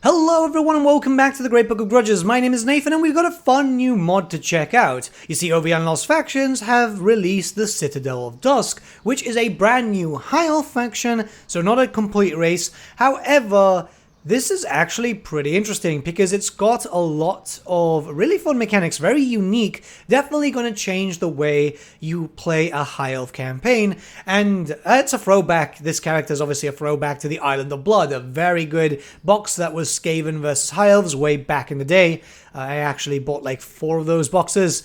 Hello everyone and welcome back to the Great Book of Grudges. My name is Nathan and we've got a fun new mod to check out. You see, OVN Lost Factions have released the Citadel of Dusk, which is a brand new high elf faction, so not a complete race. However, this is actually pretty interesting because it's got a lot of really fun mechanics, very unique, definitely going to change the way you play a high elf campaign, and it's a throwback. This character is obviously a throwback to the Island of Blood, a very good box that was Skaven versus high elves way back in the day. I actually bought like 4 of those boxes.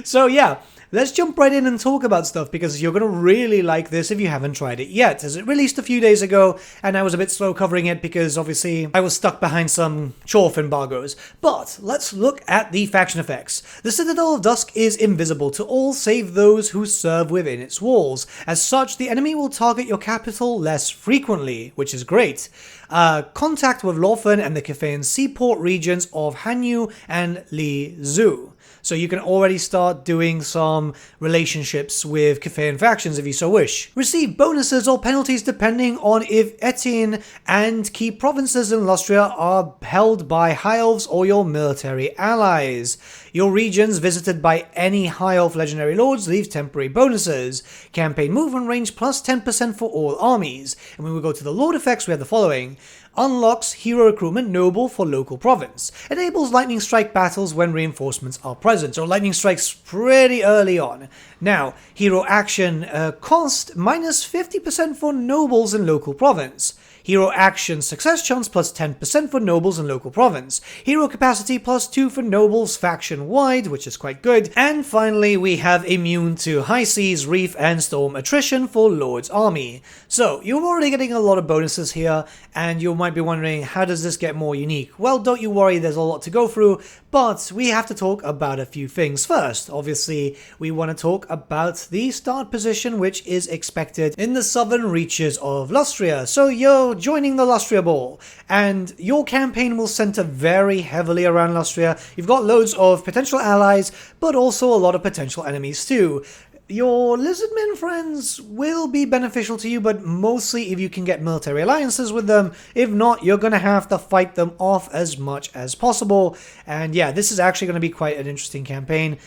So yeah. Let's jump right in and talk about stuff because you're going to really like this if you haven't tried it yet, as it released a few days ago and I was a bit slow covering it because obviously I was stuck behind some Chorf embargoes. But let's look at the faction effects. The Citadel of Dusk is invisible to all save those who serve within its walls. As such, the enemy will target your capital less frequently, which is great. Contact with Lorfen and the Kefean seaport regions of Hanyu and Li Zhu. So you can already start doing some relationships with Kefean factions if you so wish. Receive bonuses or penalties depending on if Etienne and key provinces in Lustria are held by High Elves or your military allies. Your regions visited by any High Elf legendary lords leave temporary bonuses. Campaign movement range plus 10% for all armies. And when we go to the lord effects, we have the following. Unlocks hero recruitment noble for local province. Enables lightning strike battles when reinforcements are present. So lightning strikes pretty early on. Now, hero action cost minus 50% for nobles in local province. Hero action success chance plus 10% for nobles in local province. Hero capacity plus 2 for nobles faction wide, which is quite good. And finally, we have immune to high seas, reef, and storm attrition for Lord's army. So you're already getting a lot of bonuses here, and you might be wondering, how does this get more unique? Well, don't you worry, there's a lot to go through, but we have to talk about a few things first. Obviously, we want to talk about the start position, which is expected in the southern reaches of Lustria. So you're joining the Lustria Ball, and your campaign will center very heavily around Lustria. You've got loads of potential allies, but also a lot of potential enemies too. Your lizardmen friends will be beneficial to you, but mostly if you can get military alliances with them. If not, you're going to have to fight them off as much as possible. And yeah, this is actually going to be quite an interesting campaign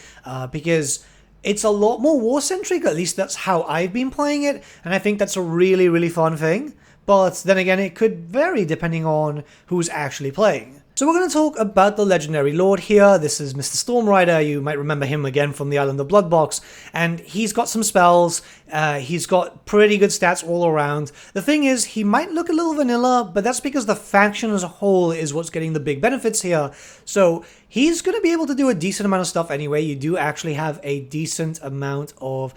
because it's a lot more war-centric, at least that's how I've been playing it, and I think that's a really, really fun thing. But then again, it could vary depending on who's actually playing. So we're going to talk about the legendary lord here. This is Mr. Stormrider. You might remember him again from the Island of Blood box. And he's got some spells. He's got pretty good stats all around. The thing is, he might look a little vanilla, but that's because the faction as a whole is what's getting the big benefits here. So he's going to be able to do a decent amount of stuff anyway. You do actually have a decent amount of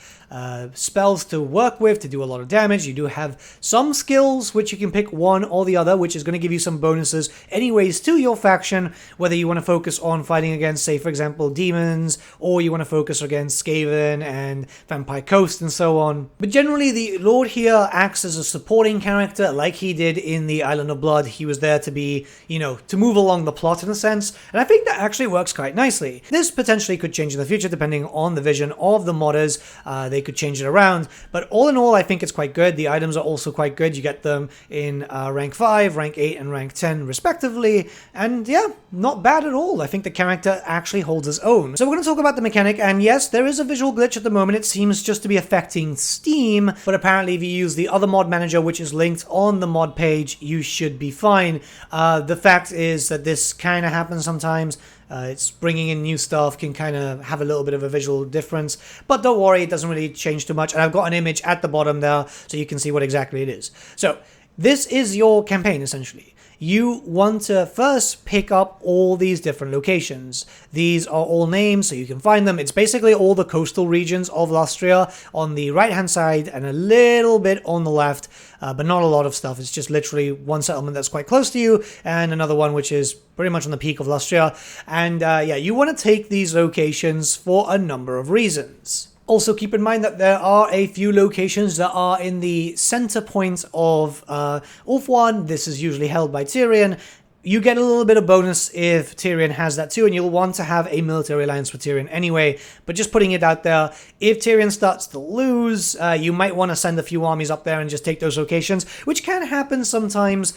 spells to work with to do a lot of damage. You do have some skills which you can pick one or the other, which is going to give you some bonuses anyways to your faction, whether you want to focus on fighting against, say, for example, demons, or you want to focus against Skaven and Vampire Coast and so on. But generally, the Lord here acts as a supporting character like he did in the Island of Blood. He was there to be, you know, to move along the plot in a sense, and I think that actually works quite nicely. This potentially could change in the future depending on the vision of the modders. They could change it around, but all in all, I think it's quite good. The items are also quite good. You get them in rank 5, rank 8, and rank 10 respectively, and yeah, not bad at all. I think the character actually holds his own. So we're going to talk about the mechanic, and yes, there is a visual glitch at the moment. It seems just to be affecting Steam, but apparently if you use the other mod manager, which is linked on the mod page, you should be fine. The fact is that this kind of happens sometimes. It's bringing in new stuff, can kind of have a little bit of a visual difference, but don't worry, it doesn't really change too much. And I've got an image at the bottom there so you can see what exactly it is. So this is your campaign essentially. You want to first pick up all these different locations. These are all names, so you can find them. It's basically all the coastal regions of Lustria on the right-hand side and a little bit on the left, but not a lot of stuff. It's just literally one settlement that's quite close to you and another one which is pretty much on the peak of Lustria. And yeah, you want to take these locations for a number of reasons. Also, keep in mind that there are a few locations that are in the center point of Ulthuan. This is usually held by Tyrion. you get a little bit of bonus if Tyrion has that too, and you'll want to have a military alliance with Tyrion anyway, but just putting it out there, if Tyrion starts to lose, you might want to send a few armies up there and just take those locations, which can happen sometimes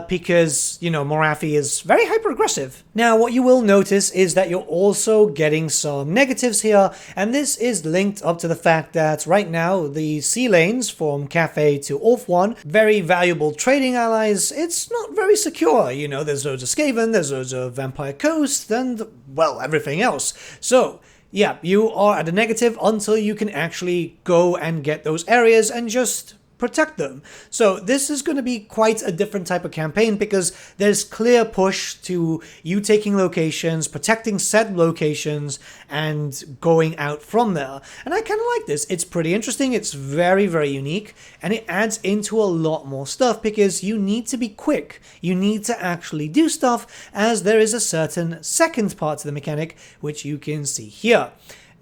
because, you know, Morathi is very hyper-aggressive. Now, what you will notice is that you're also getting some negatives here, and this is linked up to the fact that right now, the sea lanes from Cathay to Ulthuan, very valuable trading allies, it's not very secure, you know, there's loads of Skaven, there's loads of Vampire Coast, and, well, everything else. So, yeah, you are at a negative until you can actually go and get those areas and just protect them. So this is going to be quite a different type of campaign because there's clear push to you taking locations, protecting said locations, and going out from there. And I kind of like this. It's pretty interesting. It's very, very unique, and it adds into a lot more stuff because you need to be quick. You need to actually do stuff, as there is a certain second part to the mechanic, which you can see here.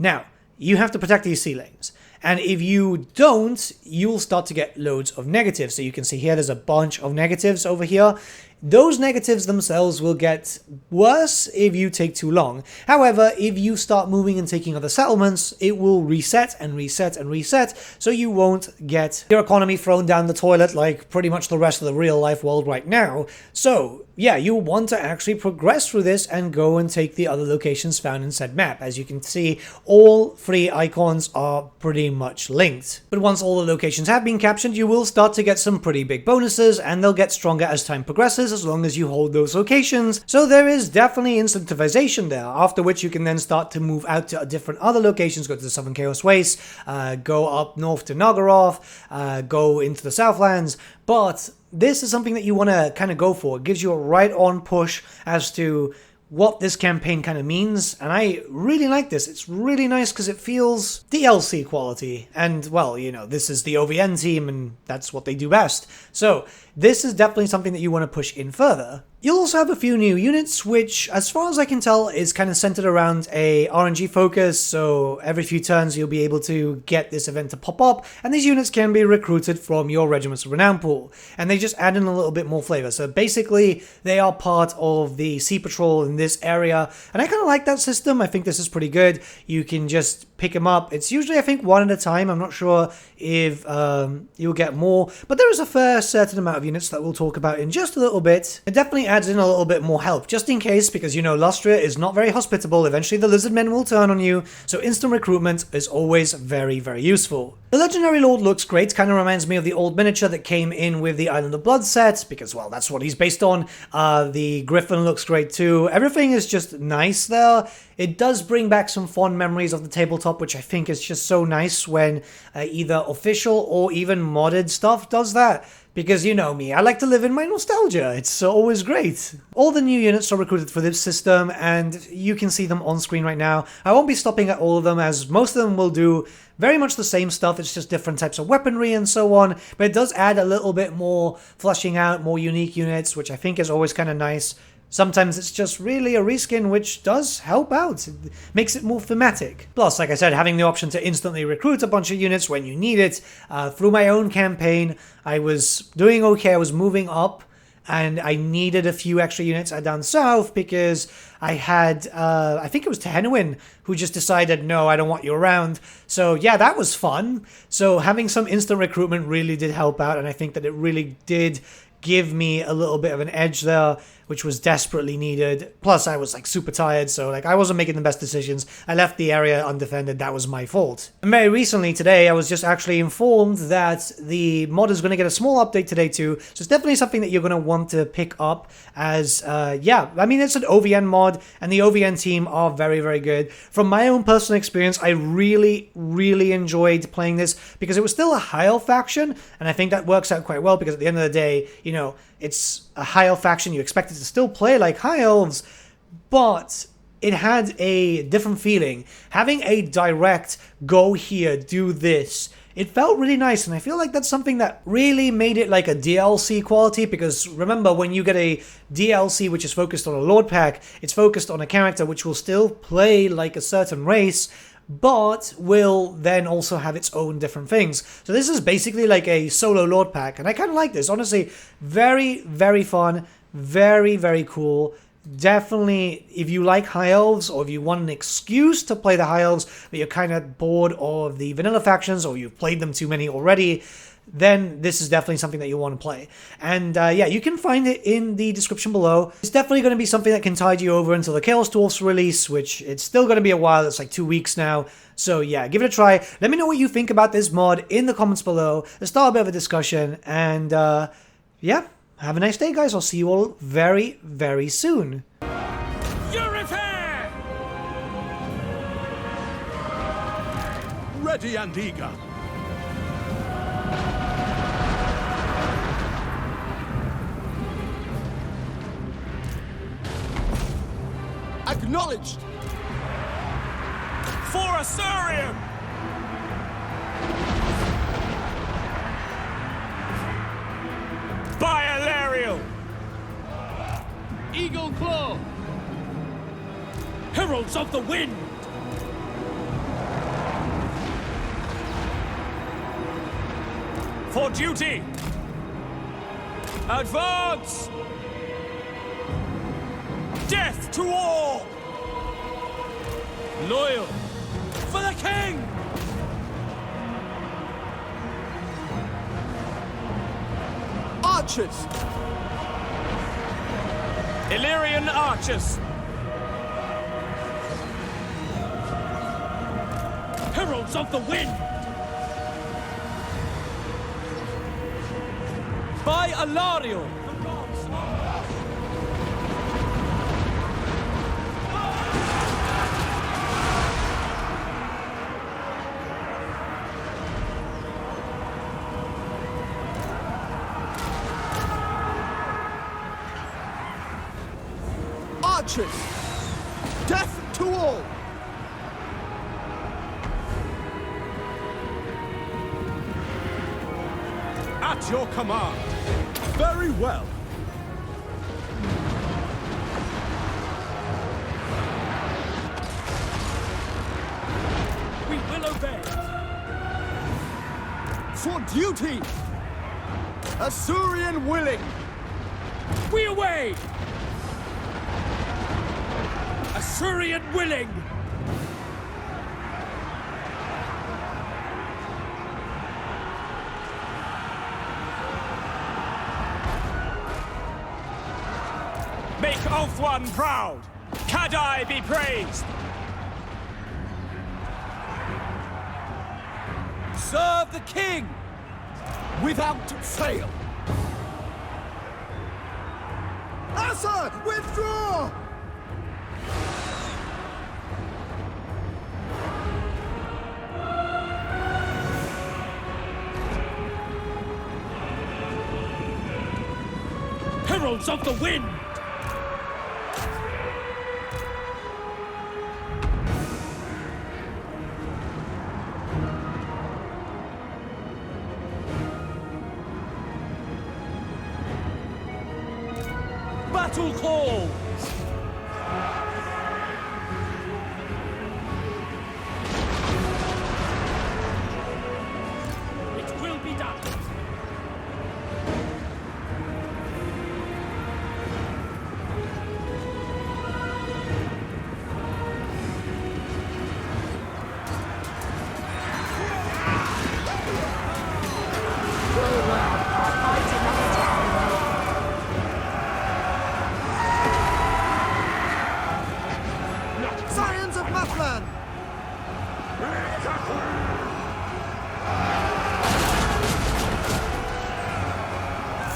Now, you have to protect these sea lanes. And if you don't, you'll start to get loads of negatives. So you can see here, there's a bunch of negatives over here. Those negatives themselves will get worse if you take too long. However, if you start moving and taking other settlements, it will reset and reset and reset, so you won't get your economy thrown down the toilet like pretty much the rest of the real life world right now. So, yeah, you want to actually progress through this and go and take the other locations found in said map. As you can see, all three icons are pretty much linked. But once all the locations have been captured, you will start to get some pretty big bonuses, and they'll get stronger as time progresses, as long as you hold those locations. So there is definitely incentivization there, after which you can then start to move out to different other locations, go to the Southern Chaos Waste, go up north to Nagaroth, go into the Southlands. But this is something that you want to kind of go for. It gives you a right-on push as to what this campaign kind of means, and I really like this. It's really nice because it feels DLC quality, and, well, you know, this is the OVN team, and that's what they do best. So this is definitely something that you want to push in further. You'll also have a few new units, which, as far as I can tell, is kind of centered around a RNG focus, so every few turns you'll be able to get this event to pop up, and these units can be recruited from your Regiment's Renown pool, and they just add in a little bit more flavor. So basically, they are part of the Sea Patrol in this area, and I kind of like that system. I think this is pretty good. You can just pick them up. It's usually, I think, one at a time. I'm not sure if you'll get more, but there is a fair certain amount of units that we'll talk about in just a little bit. It definitely adds in a little bit more help, just in case, because, you know, Lustria is not very hospitable. Eventually the lizard men will turn on you, so instant recruitment is always very, very useful. The Legendary Lord looks great, kind of reminds me of the old miniature that came in with the Island of Blood set, because, well, that's what he's based on. The Griffin looks great too. Everything is just nice there. It does bring back some fond memories of the tabletop, which I think is just so nice when either official or even modded stuff does that. Because you know me, I like to live in my nostalgia. It's always great. All the new units are recruited for this system, and you can see them on screen right now. I won't be stopping at all of them, as most of them will do very much the same stuff. It's just different types of weaponry and so on. But it does add a little bit more fleshing out, more unique units, which I think is always kind of nice. Sometimes it's just really a reskin, which does help out. It makes it more thematic. Plus, like I said, having the option to instantly recruit a bunch of units when you need it. Through my own campaign, I was doing okay. I was moving up, and I needed a few extra units down south because I had, I think it was Tehenwin, who just decided, no, I don't want you around. So yeah, that was fun. So having some instant recruitment really did help out, and I think that it really did give me a little bit of an edge there, which was desperately needed. Plus, I was like super tired, so like I wasn't making the best decisions. I left the area undefended. That was my fault. And very recently today, I was just actually informed that the mod is going to get a small update today too. So it's definitely something that you're going to want to pick up as, yeah, I mean, it's an OVN mod, and the OVN team are very, very good. From my own personal experience, I really, really enjoyed playing this because it was still a high elf faction, and I think that works out quite well because at the end of the day, you know, it's a high elf faction. You expect it to still play like high elves, but it had a different feeling. Having a direct, go here, do this, it felt really nice, and I feel like that's something that really made it like a DLC quality, because remember, when you get a DLC which is focused on a Lord pack, it's focused on a character which will still play like a certain race, but will then also have its own different things. So this is basically like a solo Lord pack, and I kind of like this. Honestly, very, very fun, Very, very cool. Definitely, if you like High Elves, or if you want an excuse to play the High Elves, but you're kind of bored of the vanilla factions, or you've played them too many already, then this is definitely something that you want to play. And yeah, you can find it in the description below. It's definitely going to be something that can tide you over until the Chaos Dwarfs release, which it's still going to be a while. It's like 2 weeks now. So yeah, give it a try. Let me know what you think about this mod in the comments below. Let's start a bit of a discussion. And yeah, have a nice day, guys. I'll see you all very, very soon. Ready and eager. Acknowledged! For Assyrian! By Alariel! Eagle Claw! Heralds of the Wind! For duty! Advance! Death to all! Loyal for the king! Archers! Illyrian archers! Heralds of the Wind! By Alariel! Archers! Death to all! At your command! Very well! We will obey! For duty! Assyrian willing! We away! Assyrian willing! Make Ulthuan proud! Kadai be praised! Serve the king! Without fail! Asa, withdraw! Heralds of the Wind! Battle calls! It will be done!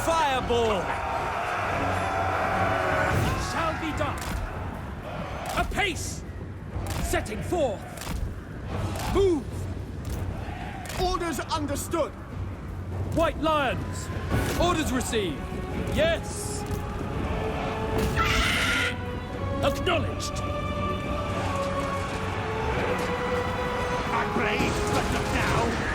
Fireball! It shall be done! Apace! Setting forth! Move! Orders understood! White Lions! Orders received! Yes! Acknowledged! I brave, but not now!